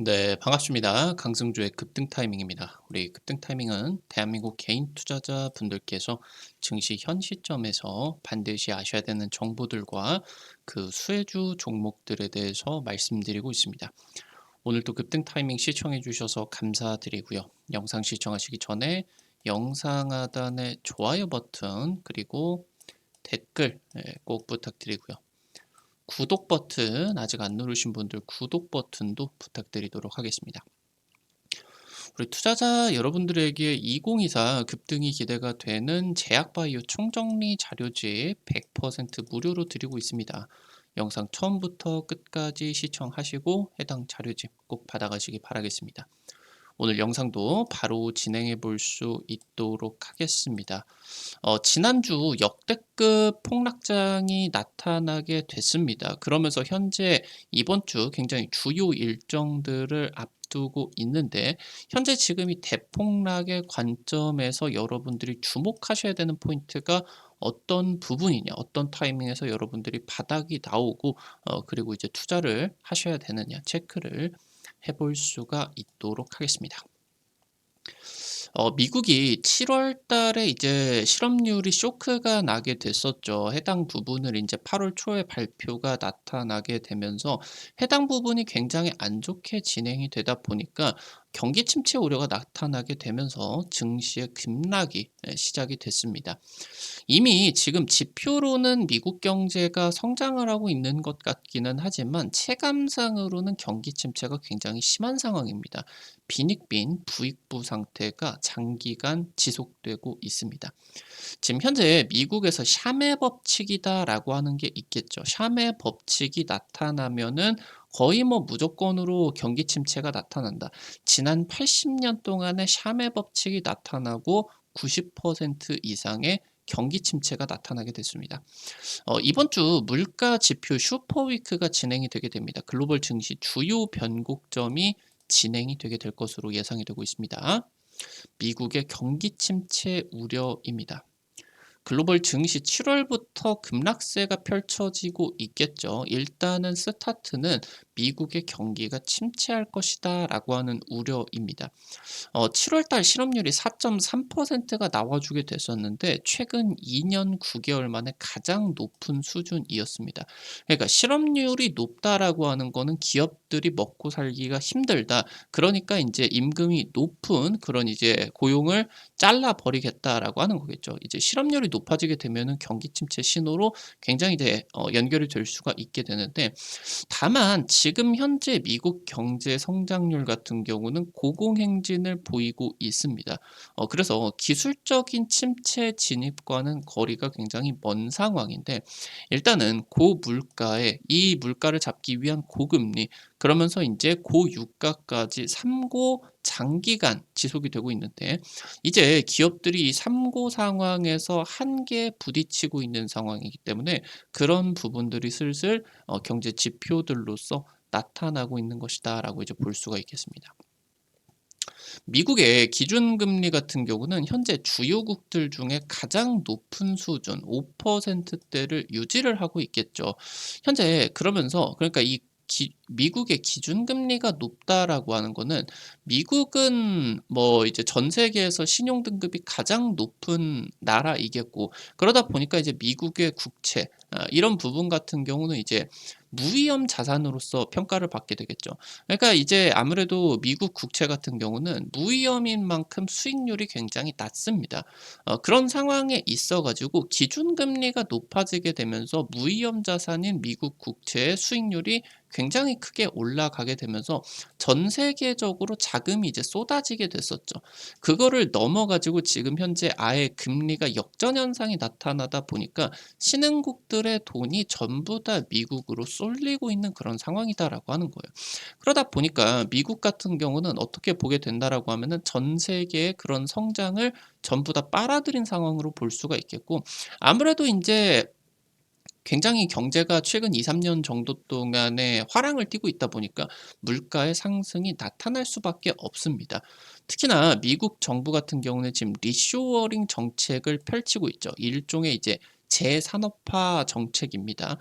네, 반갑습니다. 강승주의 급등 타이밍입니다. 우리 급등 타이밍은 대한민국 개인 투자자 분들께서 증시 현 시점에서 반드시 아셔야 되는 정보들과 그 수혜주 종목들에 대해서 말씀드리고 있습니다. 오늘도 급등 타이밍 시청해 주셔서 감사드리고요. 영상 시청하시기 전에 영상 하단의 좋아요 버튼 그리고 댓글 꼭 부탁드리고요. 구독 버튼 아직 안 누르신 분들 구독 버튼도 부탁드리도록 하겠습니다. 우리 투자자 여러분들에게 2024 급등이 기대가 되는 제약바이오 총정리 자료집 100% 무료로 드리고 있습니다. 영상 처음부터 끝까지 시청하시고 해당 자료집 꼭 받아가시기 바라겠습니다. 오늘 영상도 바로 진행해 볼 수 있도록 하겠습니다. 지난주 역대급 폭락장이 나타나게 됐습니다. 그러면서 현재 이번 주 굉장히 주요 일정들을 앞두고 있는데 현재 지금 이 대폭락의 관점에서 여러분들이 주목하셔야 되는 포인트가 어떤 부분이냐, 어떤 타이밍에서 여러분들이 바닥이 나오고 그리고 이제 투자를 하셔야 되느냐 체크를 해볼 수가 있도록 하겠습니다. 미국이 7월 달에 이제 실업률이 쇼크가 나게 됐었죠. 해당 부분을 이제 8월 초에 발표가 나타나게 되면서 해당 부분이 굉장히 안 좋게 진행이 되다 보니까 경기 침체 우려가 나타나게 되면서 증시의 급락이 시작이 됐습니다. 이미 지금 지표로는 미국 경제가 성장을 하고 있는 것 같기는 하지만 체감상으로는 경기 침체가 굉장히 심한 상황입니다. 빈익빈 부익부 상태가 장기간 지속되고 있습니다. 지금 현재 미국에서 샤메 법칙이다라고 하는 게 있겠죠. 샤메 법칙이 나타나면은 거의 뭐 무조건으로 경기 침체가 나타난다. 지난 80년 동안의 샤메 법칙이 나타나고 90% 이상의 경기 침체가 나타나게 됐습니다. 이번 주 물가 지표 슈퍼위크가 진행이 되게 됩니다. 글로벌 증시 주요 변곡점이 진행이 되게 될 것으로 예상이 되고 있습니다. 미국의 경기 침체 우려입니다. 글로벌 증시 7월부터 급락세가 펼쳐지고 있겠죠. 일단은 스타트는 미국의 경기가 침체할 것이다 라고 하는 우려입니다. 7월 달 실업률이 4.3%가 나와주게 됐었는데 최근 2년 9개월 만에 가장 높은 수준이었습니다. 그러니까 실업률이 높다라고 하는 거는 기업들이 먹고 살기가 힘들다. 그러니까 이제 임금이 높은 그런 이제 고용을 잘라 버리겠다라고 하는 거겠죠. 이제 실업률이 높아지게 되면은 경기 침체 신호로 굉장히 이제 연결이 될 수가 있게 되는데 다만 지금 현재 미국 경제 성장률 같은 경우는 고공행진을 보이고 있습니다. 그래서 기술적인 침체 진입과는 거리가 굉장히 먼 상황인데 일단은 고물가에 이 물가를 잡기 위한 고금리 그러면서 이제 고유가까지 삼고 장기간 지속이 되고 있는데 이제 기업들이 이 삼고 상황에서 한계에 부딪히고 있는 상황이기 때문에 그런 부분들이 슬슬 경제 지표들로서 나타나고 있는 것이다라고 이제 볼 수가 있겠습니다. 미국의 기준금리 같은 경우는 현재 주요국들 중에 가장 높은 수준 5%대를 유지를 하고 있겠죠. 현재 그러면서 그러니까 이 미국의 기준금리가 높다라고 하는 거는 미국은 뭐 이제 전 세계에서 신용등급이 가장 높은 나라이겠고 그러다 보니까 이제 미국의 국채 이런 부분 같은 경우는 이제 무위험 자산으로서 평가를 받게 되겠죠. 그러니까 이제 아무래도 미국 국채 같은 경우는 무위험인 만큼 수익률이 굉장히 낮습니다. 그런 상황에 있어 가지고 기준금리가 높아지게 되면서 무위험 자산인 미국 국채의 수익률이 굉장히 크게 올라가게 되면서 전 세계적으로 자금이 이제 쏟아지게 됐었죠. 그거를 넘어 가지고 지금 현재 아예 금리가 역전 현상이 나타나다 보니까 신흥국들의 돈이 전부 다 미국으로 쏠리고 있는 그런 상황이다라고 하는 거예요. 그러다 보니까 미국 같은 경우는 어떻게 보게 된다라고 하면은 전 세계의 그런 성장을 전부 다 빨아들인 상황으로 볼 수가 있겠고 아무래도 인제 굉장히 경제가 최근 2-3년 정도 동안에 화랑을 띠고 있다 보니까 물가의 상승이 나타날 수밖에 없습니다. 특히나 미국 정부 같은 경우는 지금 리쇼어링 정책을 펼치고 있죠. 일종의 이제 재산업화 정책입니다.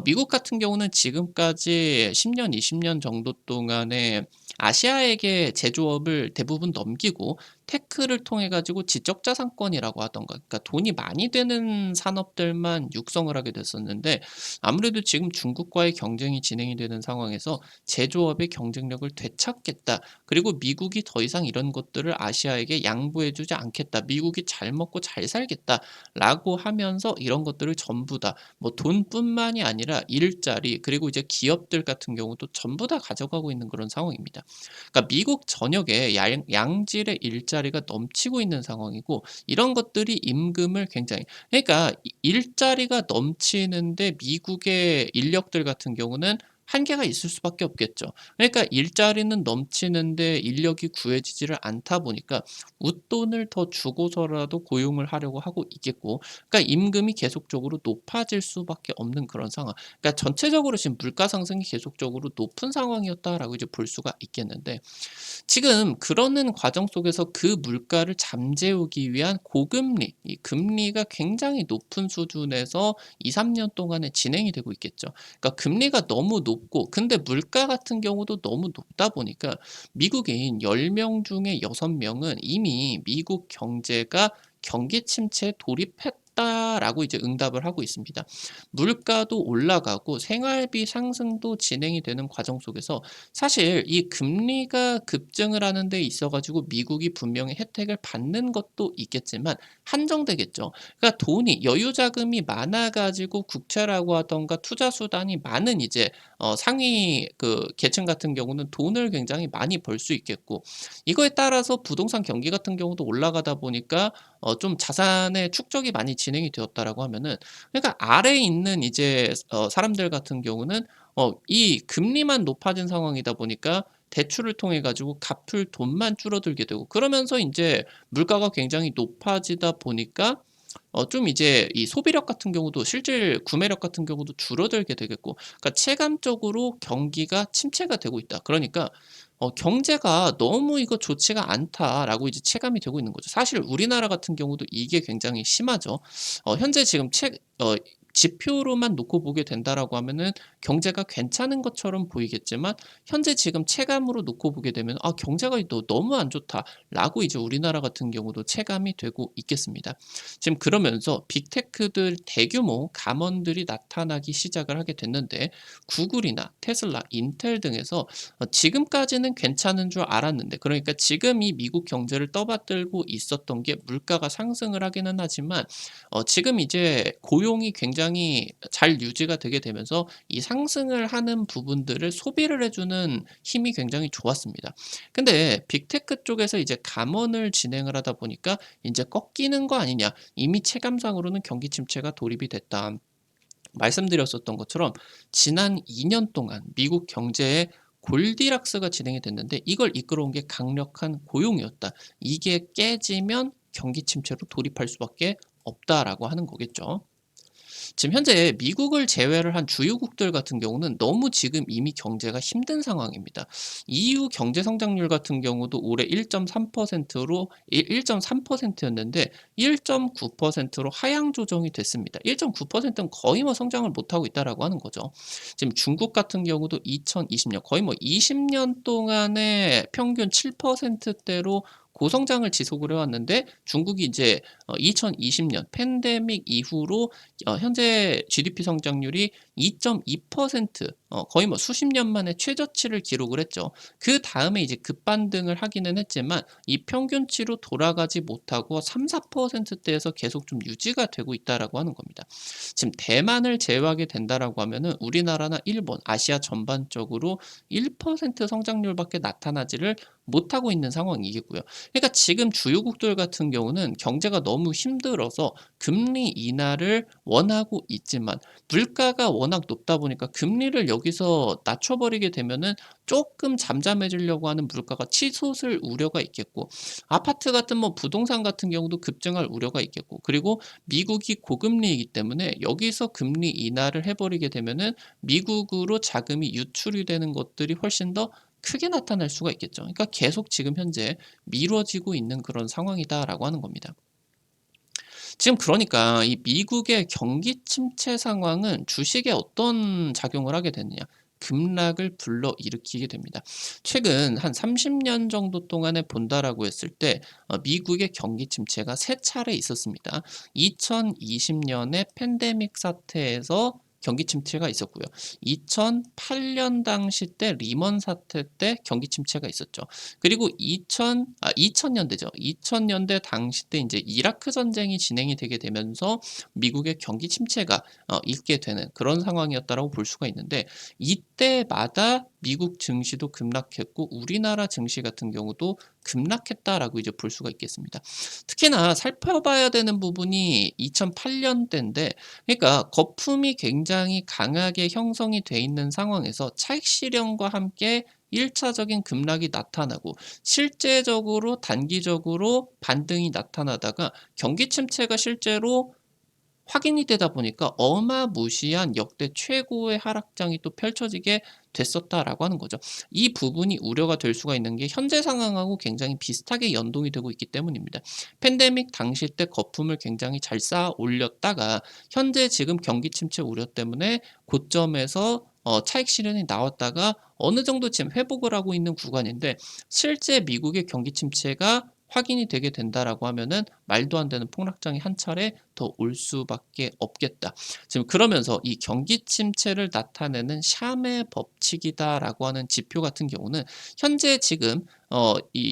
미국 같은 경우는 지금까지 10 년, 20년 정도 동안에 아시아에게 제조업을 대부분 넘기고 테크를 통해 가지고 지적자산권이라고 하던가, 그러니까 돈이 많이 되는 산업들만 육성을 하게 됐었는데, 아무래도 지금 중국과의 경쟁이 진행이 되는 상황에서 '제조업의 경쟁력을 되찾겠다. 그리고 미국이 더 이상 이런 것들을 아시아에게 양보해 주지 않겠다. 미국이 잘 먹고 잘 살겠다.'라고 하면서 이런 것들을 전부 다 뭐 돈뿐만이 아니라 일자리, 그리고 이제 기업들 같은 경우도 전부 다 가져가고 있는 그런 상황입니다. 그러니까 미국 전역에 양질의 일자리가 넘치고 있는 상황이고, 이런 것들이 임금을 굉장히, 그러니까 일자리가 넘치는데 미국의 인력들 같은 경우는 한계가 있을 수밖에 없겠죠. 그러니까 일자리는 넘치는데 인력이 구해지지를 않다 보니까 웃돈을 더 주고서라도 고용을 하려고 하고 있겠고, 그러니까 임금이 계속적으로 높아질 수밖에 없는 그런 상황. 그러니까 전체적으로 지금 물가 상승이 계속적으로 높은 상황이었다라고 이제 볼 수가 있겠는데, 지금 그러는 과정 속에서 그 물가를 잠재우기 위한 고금리, 이 금리가 굉장히 높은 수준에서 2-3년 동안에 진행이 되고 있겠죠. 그러니까 금리가 너무 높고, 근데 물가 같은 경우도 너무 높다 보니까 미국인 10명 중에 6 명은 이미 미국 경제가 경기 침체에 돌입했다라고 이제 응답을 하고 있습니다. 물가도 올라가고 생활비 상승도 진행이 되는 과정 속에서 사실 이 금리가 급증을 하는 데 있어 가지고 미국이 분명히 혜택을 받는 것도 있겠지만 한정되겠죠. 그러니까 돈이, 여유 자금이 많아 가지고 국채라고 하던가 투자 수단이 많은 이제 상위 그 계층 같은 경우는 돈을 굉장히 많이 벌 수 있겠고, 이거에 따라서 부동산 경기 같은 경우도 올라가다 보니까 좀 자산의 축적이 많이 진행이 되었다라고 하면은, 그러니까 아래에 있는 이제 사람들 같은 경우는 이 금리만 높아진 상황이다 보니까 대출을 통해 가지고 갚을 돈만 줄어들게 되고, 그러면서 인제 물가가 굉장히 높아지다 보니까 좀 이제 이 소비력 같은 경우도, 실질 구매력 같은 경우도 줄어들게 되겠고, 그러니까 체감적으로 경기가 침체가 되고 있다. 그러니까 '경제가 너무 이거 좋지가 않다.'라고 이제 체감이 되고 있는 거죠. 사실 우리나라 같은 경우도 이게 굉장히 심하죠. 현재 지금 지표로만 놓고 보게 된다라고 하면은 경제가 괜찮은 것처럼 보이겠지만, 현재 지금 체감으로 놓고 보게 되면 '아 경제가 너무 안 좋다.'라고 이제 우리나라 같은 경우도 체감이 되고 있겠습니다. 지금 그러면서 빅테크들 대규모 감원들이 나타나기 시작을 하게 됐는데, 구글이나 테슬라, 인텔 등에서 지금까지는 괜찮은 줄 알았는데, 그러니까 지금 이 미국 경제를 떠받들고 있었던 게 물가가 상승을 하기는 하지만 지금 이제 고용이 굉장히 잘 유지가 되게 되면서 이 상승을 하는 부분들을 소비를 해 주는 힘이 굉장히 좋았습니다. 근데 빅테크 쪽에서 이제 감원을 진행을 하다 보니까 인제 꺾이는 거 아니냐. 이미 체감상으로는 경기 침체가 돌입이 됐다. 말씀드렸었던 것처럼 지난 2년 동안 미국 경제에 골디락스가 진행이 됐는데, 이걸 이끌어온 게 강력한 고용이었다. 이게 깨지면 경기 침체로 돌입할 수밖에 없다라고 하는 거겠죠. 지금 현재 미국을 제외를 한 주요국들 같은 경우는 너무 지금 이미 경제가 힘든 상황입니다. EU 경제 성장률 같은 경우도 올해 1.3%로 1.3%였는데 1.9%로 하향 조정이 됐습니다. 1.9%는 거의 뭐 성장을 못하고 있다라고 하는 거죠. 지금 중국 같은 경우도 2020년, 거의 뭐 20년 동안의 평균 7%대로 고성장을 지속을 해왔는데, 중국이 이제 2020년 팬데믹 이후로 현재 GDP 성장률이 2.2%, 거의 뭐 수십 년 만에 최저치를 기록을 했죠. 그다음에 이제 급반등을 하기는 했지만 이 평균치로 돌아가지 못하고 3-4%대에서 계속 좀 유지가 되고 있다라고 하는 겁니다. 지금 대만을 제외하게 된다라고 하면은 우리나라나 일본, 아시아 전반적으로 1% 성장률밖에 나타나지를 못하고 있는 상황이겠고요. 그러니까 지금 주요국들 같은 경우는 경제가 너무 힘들어서 금리 인하를 원하고 있지만, 물가가 워낙 높다 보니까 금리를 여기서 낮춰버리게 되면은 조금 잠잠해지려고 하는 물가가 치솟을 우려가 있겠고, 아파트 같은 뭐 부동산 같은 경우도 급증할 우려가 있겠고, 그리고 미국이 고금리이기 때문에 여기서 금리 인하를 해버리게 되면은 미국으로 자금이 유출이 되는 것들이 훨씬 더 크게 나타날 수가 있겠죠. 그러니까 계속 지금 현재 미뤄지고 있는 그런 상황이다라고 하는 겁니다. 지금 그러니까 이 미국의 경기 침체 상황은 주식에 어떤 작용을 하게 되느냐. 급락을 불러일으키게 됩니다. 최근 한 30년 정도 동안에 본다라고 했을 때 미국의 경기 침체가 3차례 있었습니다. 2020년에 팬데믹 사태에서 경기 침체가 있었고요. 2008년 당시 때 리먼 사태 때 경기 침체가 있었죠. 그리고 2000년대죠. 2000년대 당시 때 이제 이라크 전쟁이 진행이 되게 되면서 미국의 경기 침체가 있게 되는 그런 상황이었다라고 볼 수가 있는데 이때마다 미국 증시도 급락했고 우리나라 증시 같은 경우도 급락했다라고 이제 볼 수가 있겠습니다. 특히나 살펴봐야 되는 부분이 2008년대인데 그러니까 거품이 굉장히 강하게 형성이 돼 있는 상황에서 차익 실현과 함께 1차적인 급락이 나타나고 실제적으로 단기적으로 반등이 나타나다가 경기 침체가 실제로 확인이 되다 보니까 어마무시한 역대 최고의 하락장이 또 펼쳐지게 됐었다라고 하는 거죠. 이 부분이 우려가 될 수가 있는 게 현재 상황하고 굉장히 비슷하게 연동이 되고 있기 때문입니다. 팬데믹 당시 때 거품을 굉장히 잘 쌓아 올렸다가 현재 지금 경기 침체 우려 때문에 고점에서 차익 실현이 나왔다가 어느 정도 지금 회복을 하고 있는 구간인데 실제 미국의 경기 침체가 확인이 되게 된다라고 하면은 말도 안 되는 폭락장이 한 차례 더 올 수밖에 없겠다. 지금 그러면서 이 경기 침체를 나타내는 샴의 법칙이다라고 하는 지표 같은 경우는 현재 지금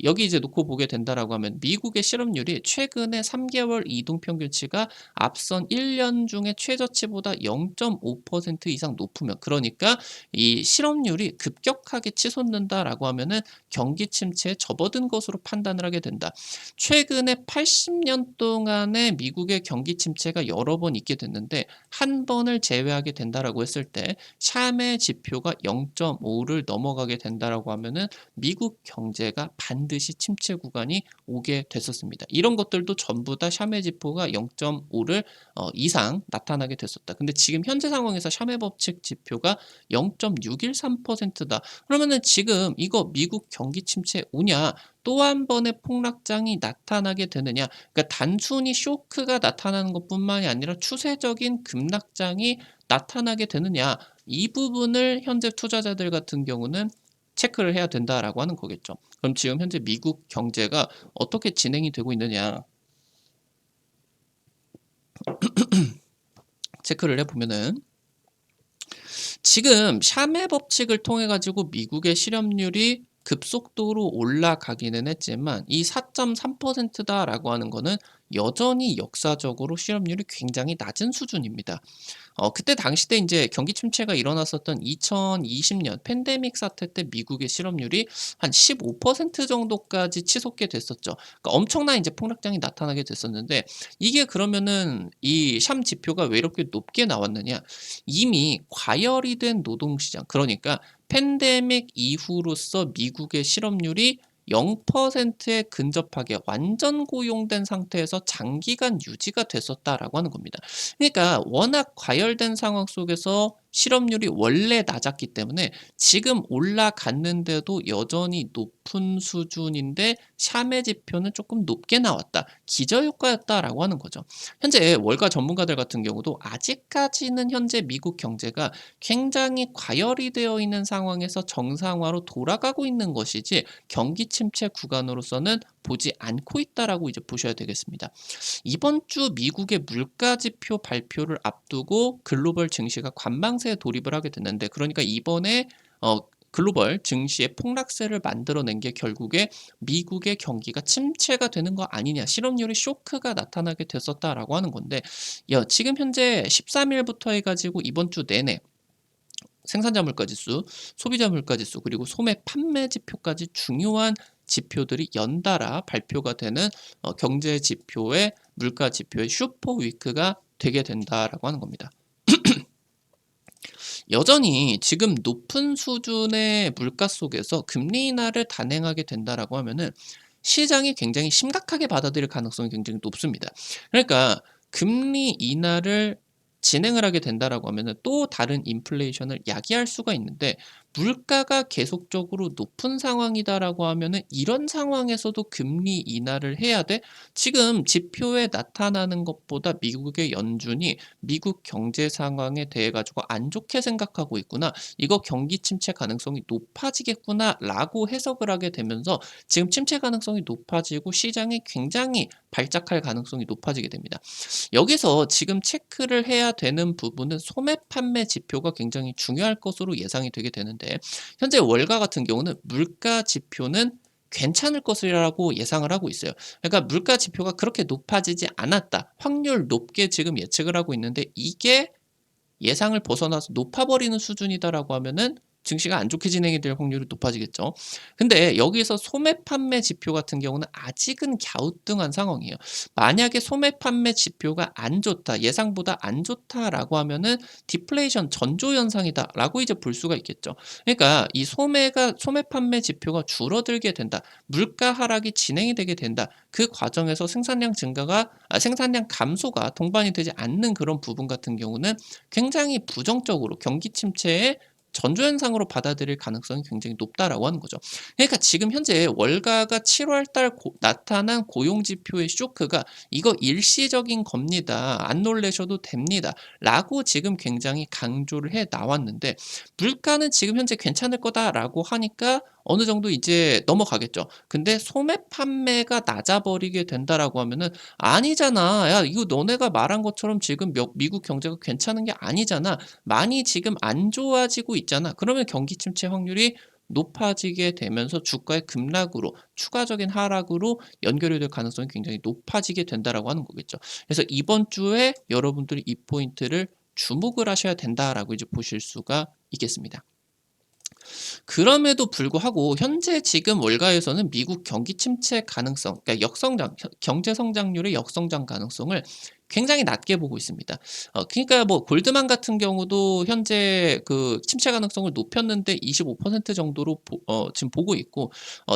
여기 이제 놓고 보게 된다라고 하면 미국의 실업률이 최근에 3개월 이동 평균치가 앞선 1년 중에 최저치보다 0.5% 이상 높으면 그러니까 이 실업률이 급격하게 치솟는다라고 하면은 경기 침체에 접어든 것으로 판단을 하게 된다. 최근에 80년 동안의 미국의 경기 침체가 여러 번 있게 됐는데 한 번을 제외하게 된다라고 했을 때 샴의 지표가 0.5를 넘어가게 된다라고 하면은 미국 경제가 반드시 침체 구간이 오게 됐었습니다. 이런 것들도 전부 다 샴의 지표가 0.5를 이상 나타나게 됐었다. 근데 지금 현재 상황에서 샴의 법칙 지표가 0.613%다. 그러면은 지금 이거 미국 경기 침체 오냐? 또 한 번의 폭락장이 나타나게 되느냐? 그러니까 단순히 쇼크가 나타나는 것뿐만이 아니라 추세적인 급락장이 나타나게 되느냐? 이 부분을 현재 투자자들 같은 경우는 체크를 해야 된다라고 하는 거겠죠. 그럼 지금 현재 미국 경제가 어떻게 진행이 되고 있느냐? 체크를 해보면은 지금 샴의 법칙을 통해 가지고 미국의 실업률이 급속도로 올라가기는 했지만 이 4.3%다라고 하는 거는 여전히 역사적으로 실업률이 굉장히 낮은 수준입니다. 그때 당시 때 인제 경기 침체가 일어났었던 2020년 팬데믹 사태 때 미국의 실업률이 한 15% 정도까지 치솟게 됐었죠. 그러니까 엄청난 인제 폭락장이 나타나게 됐었는데 이게 그러면은 이 샴 지표가 왜 이렇게 높게 나왔느냐? 이미 과열이 된 노동시장 그러니까 팬데믹 이후로서 미국의 실업률이 0%에 근접하게 완전 고용된 상태에서 장기간 유지가 됐었다라고 하는 겁니다. 그러니까 워낙 과열된 상황 속에서 실업률이 원래 낮았기 때문에 지금 올라갔는데도 여전히 높은 수준인데 샴의 지표는 조금 높게 나왔다. 기저효과였다라고 하는 거죠. 현재 월가 전문가들 같은 경우도 아직까지는 현재 미국 경제가 굉장히 과열이 되어 있는 상황에서 정상화로 돌아가고 있는 것이지 경기 침체 구간으로서는 보지 않고 있다라고 이제 보셔야 되겠습니다. 이번 주 미국의 물가 지표 발표를 앞두고 글로벌 증시가 관망세에 돌입을 하게 됐는데 그러니까 이번에 글로벌 증시의 폭락세를 만들어낸 게 결국에 미국의 경기가 침체가 되는 거 아니냐 실업률이 쇼크가 나타나게 됐었다라고 하는 건데 지금 현재 13일부터 해가지고 이번 주 내내 생산자 물가지수, 소비자 물가지수 그리고 소매 판매 지표까지 중요한 지표들이 연달아 발표가 되는 경제 지표의 물가 지표의 슈퍼 위크가 되게 된다라고 하는 겁니다. 여전히 지금 높은 수준의 물가 속에서 금리 인하를 단행하게 된다라고 하면은 시장이 굉장히 심각하게 받아들일 가능성이 굉장히 높습니다. 그러니까 금리 인하를 진행을 하게 된다라고 하면은 또 다른 인플레이션을 야기할 수가 있는데 물가가 계속적으로 높은 상황이다라고 하면은 "이런 상황에서도 금리 인하를 해야 돼?" 지금 지표에 나타나는 것보다 미국의 연준이 미국 경제 상황에 대해 가지고 '안 좋게 생각하고 있구나. 이거 경기 침체 가능성이 높아지겠구나.'라고 해석을 하게 되면서 지금 침체 가능성이 높아지고 시장이 굉장히 발작할 가능성이 높아지게 됩니다. 여기서 지금 체크를 해야 되는 부분은 소매 판매 지표가 굉장히 중요할 것으로 예상이 되게 되는데, 현재 월가 같은 경우는 물가 지표는 괜찮을 것이라고 예상을 하고 있어요. 그러니까 물가 지표가 그렇게 높아지지 않았다. 확률 높게 지금 예측을 하고 있는데, 이게 예상을 벗어나서 높아버리는 수준이다라고 하면은 증시가 안 좋게 진행이 될 확률이 높아지겠죠. 근데 여기서 소매 판매 지표 같은 경우는 아직은 갸우뚱한 상황이에요. 만약에 소매 판매 지표가 안 좋다, 예상보다 안 좋다라고 하면은 디플레이션 전조 현상이다라고 이제 볼 수가 있겠죠. 그러니까 이 소매 판매 지표가 줄어들게 된다. 물가 하락이 진행이 되게 된다. 그 과정에서 생산량 감소가 동반이 되지 않는 그런 부분 같은 경우는 굉장히 부정적으로 경기 침체의 전조현상으로 받아들일 가능성이 굉장히 높다라고 하는 거죠. 그러니까 지금 현재 월가가 7월 달 나타난 고용 지표의 쇼크가 "이거 일시적인 겁니다. 안 놀라셔도 됩니다."라고 지금 굉장히 강조를 해 나왔는데, 물가는 지금 현재 괜찮을 거다라고 하니까 어느 정도 이제 넘어가겠죠. 근데 소매 판매가 낮아 버리게 된다라고 하면은 "아니잖아. 야 이거 너네가 말한 것처럼 지금 미국 경제가 괜찮은 게 아니잖아. 많이 지금 안 좋아지고 있잖아." 그러면 경기 침체 확률이 높아지게 되면서 주가의 급락으로, 추가적인 하락으로 연결이 될 가능성이 굉장히 높아지게 된다라고 하는 거겠죠. 그래서 이번 주에 여러분들이 이 포인트를 주목을 하셔야 된다라고 이제 보실 수가 있겠습니다. 그럼에도 불구하고 현재 지금 월가에서는 미국 경기 침체 가능성, 그러니까 경제 성장률의 역성장 가능성을 굉장히 낮게 보고 있습니다. 그러니까 뭐 골드만 같은 경우도 현재 그 침체 가능성을 높였는데 25% 정도로 지금 보고 있고,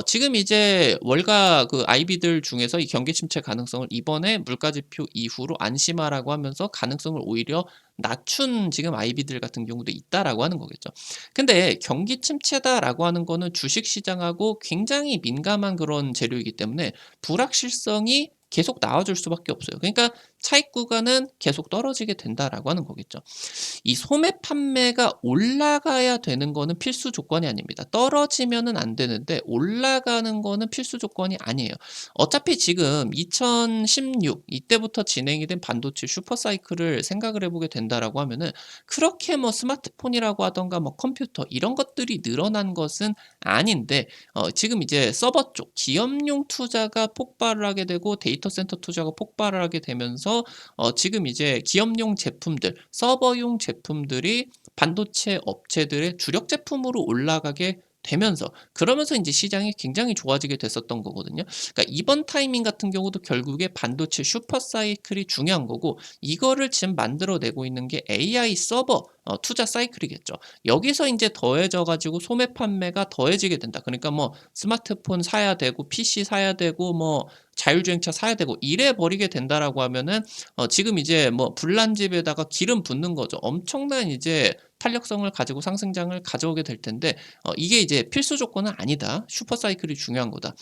지금 이제 월가 그 IB들 중에서 이 경기 침체 가능성을 이번에 물가 지표 이후로 안심하라고 하면서 가능성을 오히려 낮춘 지금 IB들 같은 경우도 있다라고 하는 거겠죠. 근데 경기 침체다라고 하는 거는 주식 시장하고 굉장히 민감한 그런 재료이기 때문에 불확실성이 계속 나와줄 수밖에 없어요. 그러니까 차익 구간은 계속 떨어지게 된다라고 하는 거겠죠. 이 소매 판매가 올라가야 되는 거는 필수 조건이 아닙니다. 떨어지면은 안 되는데 올라가는 거는 필수 조건이 아니에요. 어차피 지금 2016 이때부터 진행이 된 반도체 슈퍼 사이클을 생각을 해보게 된다라고 하면은 그렇게 뭐 스마트폰이라고 하던가 뭐 컴퓨터 이런 것들이 늘어난 것은 아닌데, 지금 이제 서버 쪽 기업용 투자가 폭발을 하게 되고 데이터 센터 투자가 폭발을 하게 되면서 지금 이제 기업용 제품들, 서버용 제품들이 반도체 업체들의 주력 제품으로 올라가게 되면서, 그러면서 인제 시장이 굉장히 좋아지게 됐었던 거거든요. 그러니까 이번 타이밍 같은 경우도 결국에 반도체 슈퍼 사이클이 중요한 거고, 이거를 지금 만들어 내고 있는 게 AI 서버 투자 사이클이겠죠. 여기서 인제 더해져 가지고 소매 판매가 더해지게 된다. 그러니까 뭐 스마트폰 사야 되고 PC 사야 되고 뭐 자율주행차 사야 되고 이래 버리게 된다라고 하면은 지금 이제 뭐 불난집에다가 기름 붓는 거죠. 엄청난 이제 탄력성을 가지고 상승장을 가져오게 될 텐데, 이게 이제 필수 조건은 아니다. 슈퍼 사이클이 중요한 거다.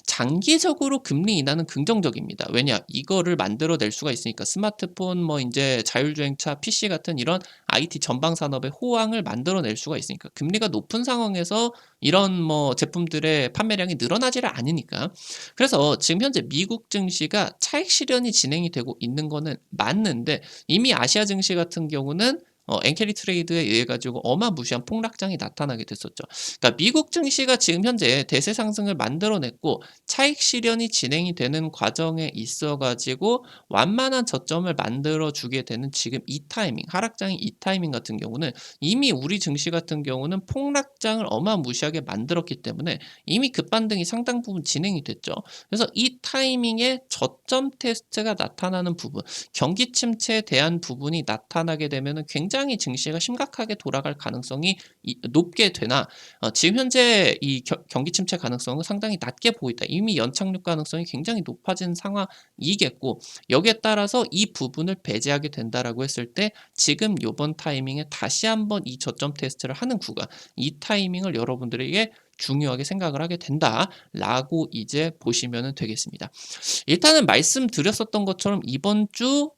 장기적으로 금리 인하는 긍정적입니다. 왜냐? 이거를 만들어 낼 수가 있으니까. 스마트폰 뭐 인제 자율주행차 PC 같은 이런 IT 전방 산업의 호황을 만들어 낼 수가 있으니까. 금리가 높은 상황에서 이런 뭐 제품들의 판매량이 늘어나지를 않으니까. 그래서 지금 현재 미국 증시가 차익 실현이 진행이 되고 있는 거는 맞는데, 이미 아시아 증시 같은 경우는 엔캐리 트레이드에 의해 가지고 어마무시한 폭락장이 나타나게 됐었죠. 그러니까 미국 증시가 지금 현재 대세 상승을 만들어 냈고 차익 실현이 진행이 되는 과정에 있어 가지고 완만한 저점을 만들어 주게 되는 지금 이 타이밍, 하락장이 이 타이밍 같은 경우는 이미 우리 증시 같은 경우는 폭락장을 어마무시하게 만들었기 때문에 이미 급반등이 상당 부분 진행이 됐죠. 그래서 이 타이밍에 저점 테스트가 나타나는 부분, 경기 침체에 대한 부분이 나타나게 되면은 굉장히 굉장히 증시가 심각하게 돌아갈 가능성이 높게 되나 지금 현재 이 경기 침체 가능성은 상당히 낮게 보인다. 이미 연착륙 가능성이 굉장히 높아진 상황이겠고 여기에 따라서 이 부분을 배제하게 된다라고 했을 때 지금 요번 타이밍에 다시 한번 이 저점 테스트를 하는 구간 이 타이밍을 여러분들에게 중요하게 생각을 하게 된다라고 이제 보시면 되겠습니다. 일단은 말씀드렸었던 것처럼 이번 주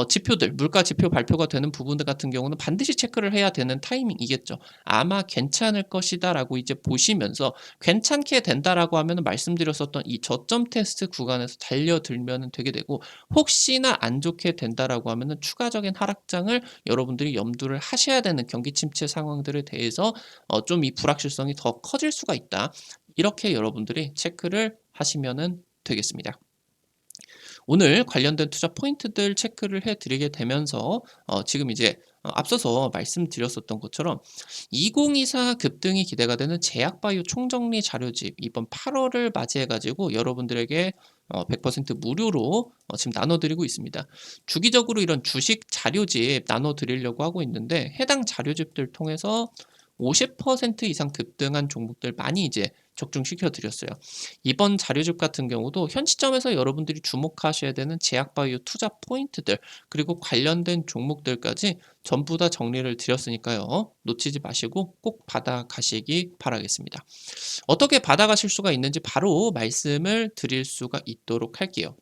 지표들, 물가 지표 발표가 되는 부분들 같은 경우는 반드시 체크를 해야 되는 타이밍이겠죠. 아마 괜찮을 것이다라고 이제 보시면서 괜찮게 된다라고 하면 말씀드렸었던 이 저점 테스트 구간에서 달려들면 되게 되고 혹시나 안 좋게 된다라고 하면 추가적인 하락장을 여러분들이 염두를 하셔야 되는 경기 침체 상황들에 대해서 좀 이 불확실성이 더 커질 수가 있다. 이렇게 여러분들이 체크를 하시면 되겠습니다. 오늘 관련된 투자 포인트들 체크를 해드리게 되면서 지금 이제 앞서서 말씀드렸었던 것처럼 2024 급등이 기대가 되는 제약바이오 총정리 자료집 이번 8월을 맞이해가지고 여러분들에게 100% 무료로 지금 나눠드리고 있습니다. 주기적으로 이런 주식 자료집 나눠드리려고 하고 있는데 해당 자료집들 통해서 50% 이상 급등한 종목들 많이 이제 적중시켜 드렸어요. 이번 자료집 같은 경우도 현 시점에서 여러분들이 주목하셔야 되는 제약바이오 투자 포인트들 그리고 관련된 종목들까지 전부 다 정리를 드렸으니까요. 놓치지 마시고 꼭 받아가시기 바라겠습니다. 어떻게 받아가실 수가 있는지 바로 말씀을 드릴 수가 있도록 할게요.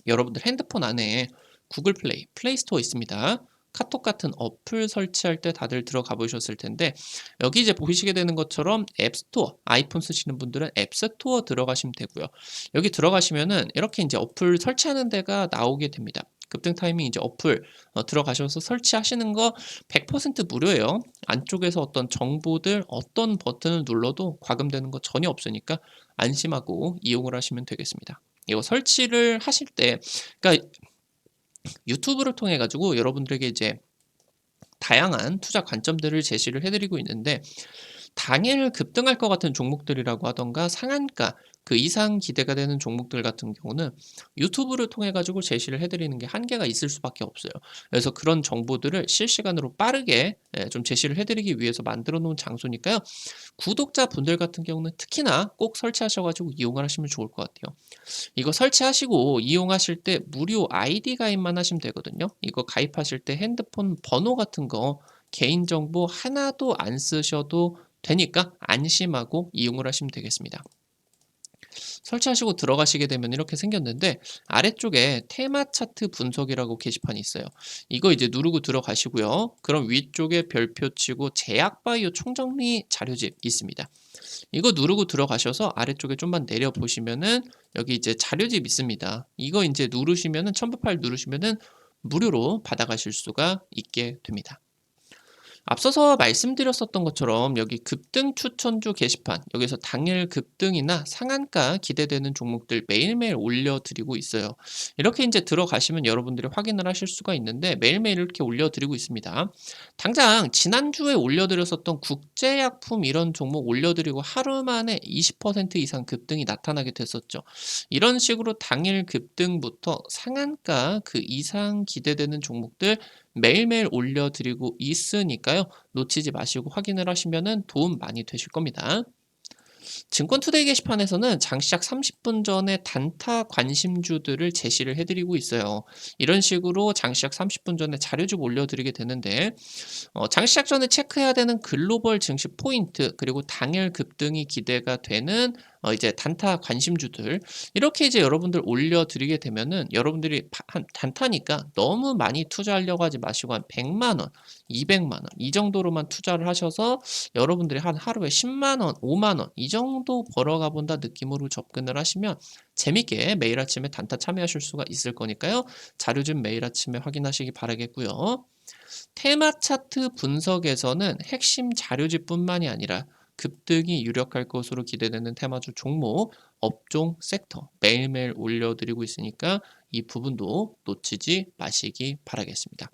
여러분들 핸드폰 안에 구글 플레이, 플레이스토어 있습니다. 카톡 같은 어플 설치할 때 다들 들어가 보셨을 텐데 여기 이제 보시게 되는 것처럼 앱스토어, 아이폰 쓰시는 분들은 앱스토어 들어가시면 되고요. 여기 들어가시면은 이렇게 이제 어플 설치하는 데가 나오게 됩니다. 급등 타이밍 이제 어플 들어가셔서 설치하시는 거 100% 무료예요. 안쪽에서 어떤 정보들 어떤 버튼을 눌러도 과금되는 거 전혀 없으니까 안심하고 이용을 하시면 되겠습니다. 이거 설치를 하실 때 그러니까 유튜브를 통해 가지고 여러분들에게 이제 다양한 투자 관점들을 제시를 해드리고 있는데 당일 급등할 것 같은 종목들이라고 하던가 상한가 그 이상 기대가 되는 종목들 같은 경우는 유튜브를 통해 가지고 제시를 해드리는 게 한계가 있을 수밖에 없어요. 그래서 그런 정보들을 실시간으로 빠르게 좀 제시를 해드리기 위해서 만들어 놓은 장소니까요. 구독자분들 같은 경우는 특히나 꼭 설치하셔가지고 이용을 하시면 좋을 것 같아요. 이거 설치하시고 이용하실 때 무료 아이디 가입만 하시면 되거든요. 이거 가입하실 때 핸드폰 번호 같은 거 개인정보 하나도 안 쓰셔도 되니까 안심하고 이용을 하시면 되겠습니다. 설치하시고 들어가시게 되면 이렇게 생겼는데 아래쪽에 테마 차트 분석이라고 게시판이 있어요. 이거 이제 누르고 들어가시고요. 그럼 위쪽에 별표 치고 제약바이오 총정리 자료집 있습니다. 이거 누르고 들어가셔서 아래쪽에 좀만 내려 보시면은 여기 이제 자료집 있습니다. 이거 이제 누르시면은 첨부 파일 누르시면은 무료로 받아가실 수가 있게 됩니다. 앞서서 말씀드렸었던 것처럼 여기 급등 추천주 게시판 여기서 당일 급등이나 상한가 기대되는 종목들 매일매일 올려드리고 있어요. 이렇게 이제 들어가시면 여러분들이 확인을 하실 수가 있는데 매일매일 이렇게 올려드리고 있습니다. 당장 지난주에 올려드렸었던 국제약품 이런 종목 올려드리고 하루 만에 20% 이상 급등이 나타나게 됐었죠. 이런 식으로 당일 급등부터 상한가 그 이상 기대되는 종목들 매일매일 올려드리고 있으니까요. 놓치지 마시고 확인을 하시면 도움 많이 되실 겁니다. 증권투데이 게시판에서는 장시작 30분 전에 단타 관심주들을 제시를 해드리고 있어요. 이런 식으로 장시작 30분 전에 자료집 올려드리게 되는데 장시작 전에 체크해야 되는 글로벌 증시 포인트 그리고 당일 급등이 기대가 되는 이제 단타 관심주들 이렇게 이제 여러분들 올려드리게 되면은 여러분들이 한 단타니까 너무 많이 투자하려고 하지 마시고 한 100만 원, 200만 원 이 정도로만 투자를 하셔서 여러분들이 한 하루에 10만 원, 5만 원 이 정도 벌어가 본다 느낌으로 접근을 하시면 재밌게 매일 아침에 단타 참여하실 수가 있을 거니까요. 자료 좀 매일 아침에 확인하시기 바라겠고요. 테마 차트 분석에서는 핵심 자료집뿐만이 아니라 급등이 유력할 것으로 기대되는 테마주 종목, 업종, 섹터 매일매일 올려드리고 있으니까 이 부분도 놓치지 마시기 바라겠습니다.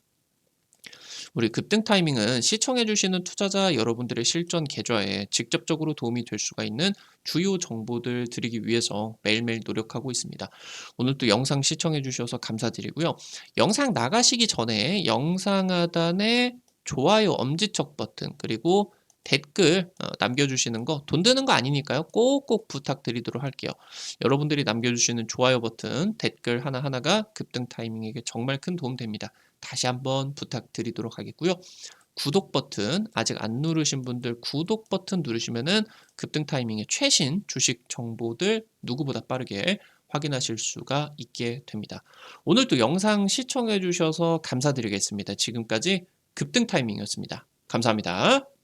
우리 급등 타이밍은 시청해주시는 투자자 여러분들의 실전 계좌에 직접적으로 도움이 될 수가 있는 주요 정보들 드리기 위해서 매일매일 노력하고 있습니다. 오늘 또 영상 시청해주셔서 감사드리고요. 영상 나가시기 전에 영상 하단에 좋아요 엄지척 버튼 그리고 댓글 남겨주시는 거 돈 드는 거 아니니까요. 꼭꼭 부탁드리도록 할게요. 여러분들이 남겨주시는 좋아요 버튼, 댓글 하나하나가 급등 타이밍에게 정말 큰 도움 됩니다. 다시 한번 부탁드리도록 하겠고요. 구독 버튼 아직 안 누르신 분들 구독 버튼 누르시면은 급등 타이밍의 최신 주식 정보들 누구보다 빠르게 확인하실 수가 있게 됩니다. 오늘도 영상 시청해 주셔서 감사드리겠습니다. 지금까지 급등 타이밍이었습니다. 감사합니다.